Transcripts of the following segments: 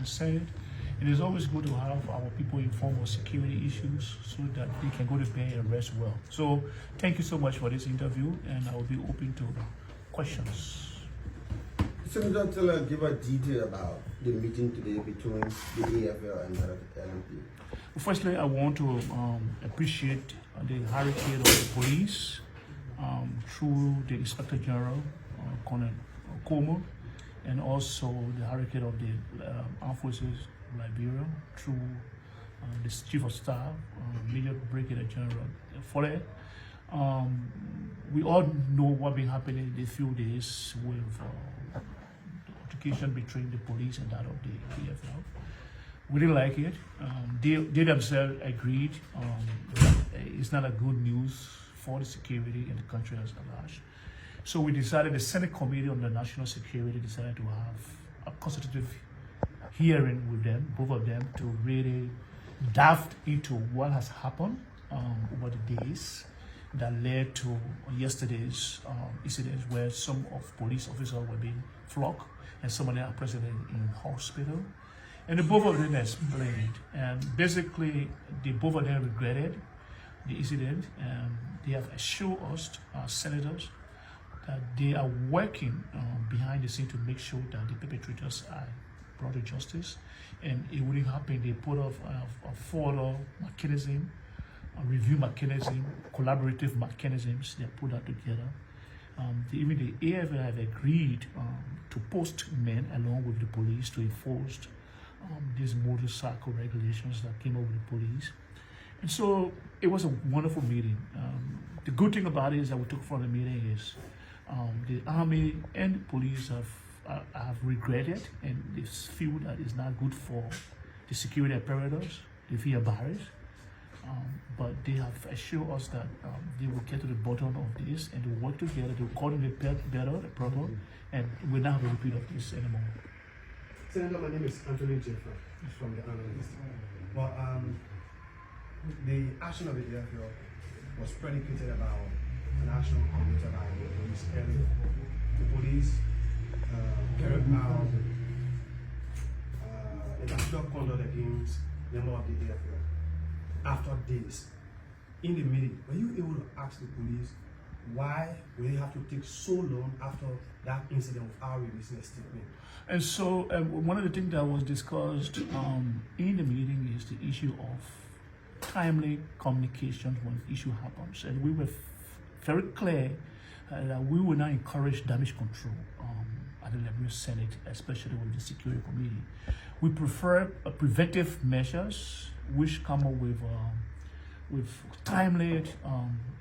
the Senate. It is always good to have our people informed of security issues so that they can go to bed and rest well. So thank you so much for this interview, and I will be open to questions. Senator, give a detail about the meeting today between the AFL and the LNP. Firstly, I want to appreciate the hierarchy of the police through the Inspector General, Colonel Coleman, and also the hierarchy of the Armed Forces of Liberia through the Chief of Staff, Major Brigadier General Forleh. We all know what been happening these few days with the altercation between the police and that of the AFL. We didn't like it. They themselves agreed that it's not a good news for the security in the country as a large. So we decided, the Senate Committee on the National Security decided to have a constitutive hearing with them, both of them, to really dive into what has happened over the days that led to yesterday's incidents where some of police officers were being flogged and some of them are present in hospital. And the both of them explained, and basically the both of them regretted the incident, and they have assured us, senators, that they are working behind the scene to make sure that the perpetrators are brought to justice, and it wouldn't happen. They put up a further mechanism, a review mechanism, collaborative mechanisms. They put that together. Even the AFL have agreed to post men along with the police to enforce these motorcycle regulations that came up with the police. And so it was a wonderful meeting. The good thing about it is that we took from the meeting is the Army and the police have regretted, and they feel that it's not good for the security apparatus. They feel embarrassed. But they have assured us that they will get to the bottom of this and they will work together to coordinate better the problem, and we'll not have a repeat of this anymore. Senator, my name is Anthony Jeffrey from the Army Ministry. But the action of the AFL was predicated about an action committed by the police earlier. The police carried out a particular conduct against members of the AFL. After days, in the meeting, were you able to ask the police why will they have to take so long after that incident without releasing a statement? And so one of the things that was discussed in the meeting is the issue of timely communication when issue happens. And we were very clear that we will not encourage damage control at the Liberian Senate, especially with the Security Committee. We prefer preventive measures which come up with timely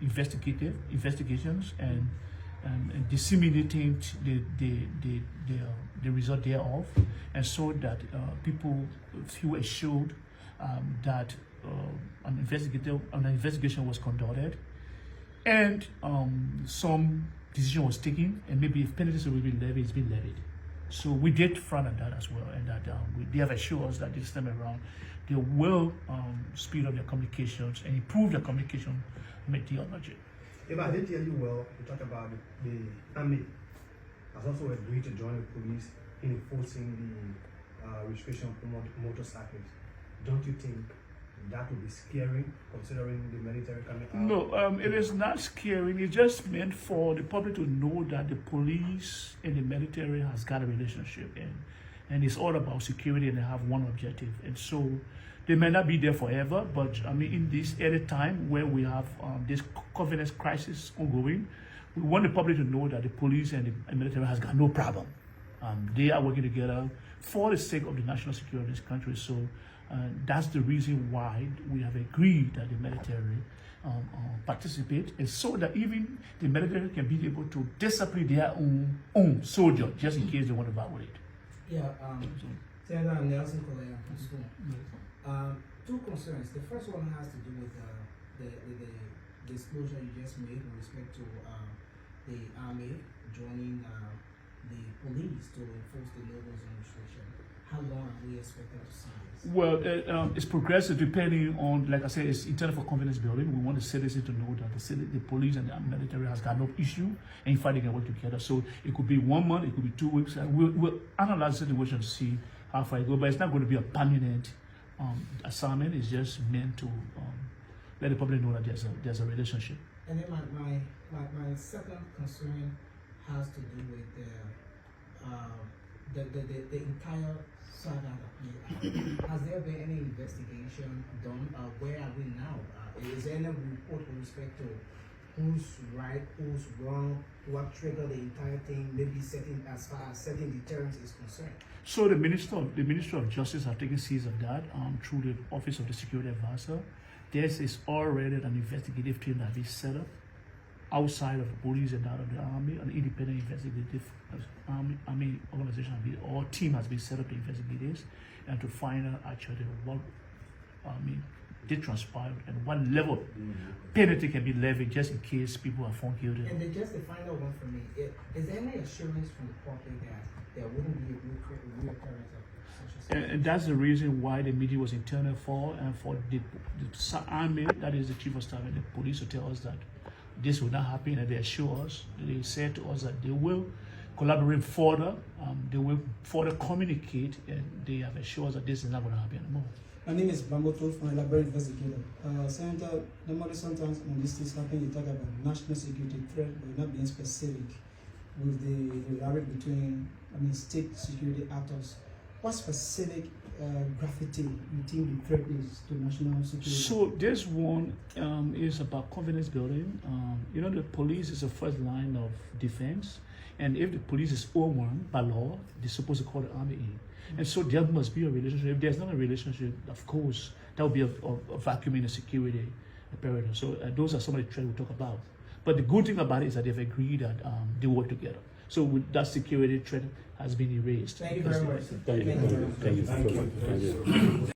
investigations and disseminating the result thereof, and so that people feel assured that an investigation was conducted and some decision was taken, and maybe if penalties will be levied, it's been levied. So we did front on that as well, and that they have assured us that this time around they will speed up their communications and improve their communication methodology. If I did hear you well, you talk about the Army has also agreed to join the police in enforcing the restriction of motorcycles. Don't you think that would be scary, considering the military coming out? No, it is not scary. It's just meant for the public to know that the police and the military has got a relationship, and it's all about security, and they have one objective. And so they may not be there forever, but I mean, in this early time where we have this confidence crisis ongoing, we want the public to know that the police and the military has got no problem. They are working together for the sake of the national security of this country. So that's the reason why we have agreed that the military participate, and so that even the military can be able to discipline their own soldiers just in case they want to violate. Yeah, Senator Nelson Collier from school. Two concerns. The first one has to do with the disclosure you just made with respect to the Army joining the police to enforce the no-go zone restriction. How long are we expected to see this? Well, it's progressive depending on, like I said, it's internal for confidence building. We want the citizens to know that the police and the military has got no issue, and in fact they can work together. So it could be 1 month, it could be 2 weeks, and we'll analyze the situation to see how far it goes, but it's not going to be a permanent assignment. It's just meant to let the public know that there's a relationship. And then my second concern has to do with the entire saga that played out. Has there been any investigation done? Where are we now? Is there any report with respect to who's right, who's wrong, what triggered the entire thing, maybe as far as setting deterrence is concerned? So the Minister of Justice have taken seize of that through the Office of the Security Advisor. There is already an investigative team that has been set up outside of the police and out of the army, an independent investigative army organization or team has been set up to investigate this and to find out actually what did transpire and what level penalty can be levied just in case people are found guilty. And then just the final one for me, is there any assurance from the public that there wouldn't be a reoccurrence of such a And that's the reason why the meeting was intended for, and for the army, that is the chief of staff and the police, to tell us that this will not happen, and they assure us, they said to us that they will collaborate further, they will further communicate, and they have assured us that this is not going to happen anymore. My name is Momo T from the Liberian Investigator. Senator, normally sometimes when these things happen, you talk about national security threat, but you're not being specific with the rivalry between, state security actors. What specific graffiti you think the threat is to national security? So this one is about confidence building. The police is the first line of defense, and if the police is overrun by law, they're supposed to call the army in. And so there must be a relationship. If there's not a relationship, of course, that will be a vacuum in the security apparatus. So those are some of the threats we talk about. But the good thing about it is that they've agreed that they work together. So with that security threat has been erased. Thank you very much. Thank you.